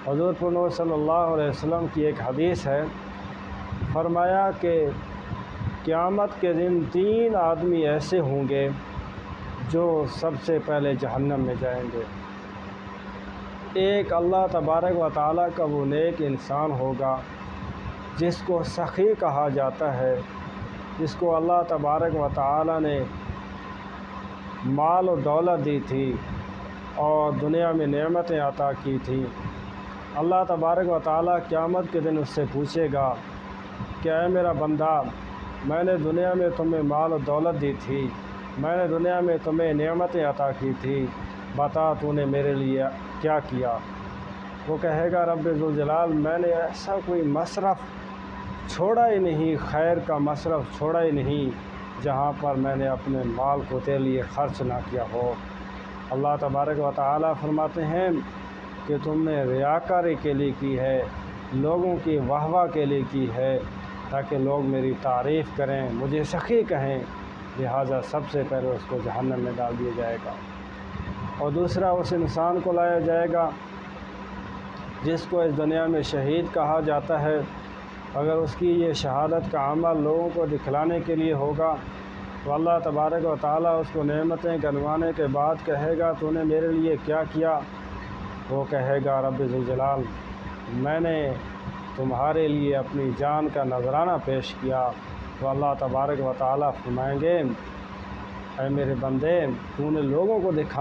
حضور پر صلی اللہ علیہ وسلم کی ایک حدیث ہے، فرمایا کہ قیامت کے دن 3 آدمی ایسے ہوں گے جو سب سے پہلے جہنم میں جائیں گے۔ ایک اللہ تبارک و تعالیٰ کا وہ نیک انسان ہوگا جس کو سخی کہا جاتا ہے، جس کو اللہ تبارک و تعالیٰ نے مال و دولت دی تھی اور دنیا میں نعمتیں عطا کی تھیں۔ اللہ تبارک و تعالیٰ قیامت کے دن اس سے پوچھے گا کہ اے میرا بندہ، میں نے دنیا میں تمہیں مال و دولت دی تھی، میں نے دنیا میں تمہیں نعمتیں عطا کی تھی، بتا تو نے میرے لیے کیا کیا؟ وہ کہے گا رب ذوالجلال، میں نے ایسا کوئی مصرف چھوڑا ہی نہیں، خیر کا مصرف چھوڑا ہی نہیں جہاں پر میں نے اپنے مال کو تیرے لیے خرچ نہ کیا ہو۔ اللہ تبارک و تعالیٰ فرماتے ہیں کہ تم نے ریاکاری کے لیے کی ہے، لوگوں کی واہ واہ کے لیے کی ہے، تاکہ لوگ میری تعریف کریں، مجھے سخی کہیں، لہٰذا سب سے پہلے اس کو جہنم میں ڈال دیا جائے گا۔ اور دوسرا اس انسان کو لایا جائے گا جس کو اس دنیا میں شہید کہا جاتا ہے۔ اگر اس کی یہ شہادت کا عمل لوگوں کو دکھلانے کے لیے ہوگا تو اللہ تبارک و تعالیٰ اس کو نعمتیں گنوانے کے بعد کہے گا تو نے میرے لیے کیا کیا؟ وہ کہے گا رب ذوالجلال، میں نے تمہارے لیے اپنی جان کا نذرانہ پیش کیا۔ تو اللہ تبارک و تعالیٰ فرمائیں گے اے میرے بندے، تو نے لوگوں کو دکھا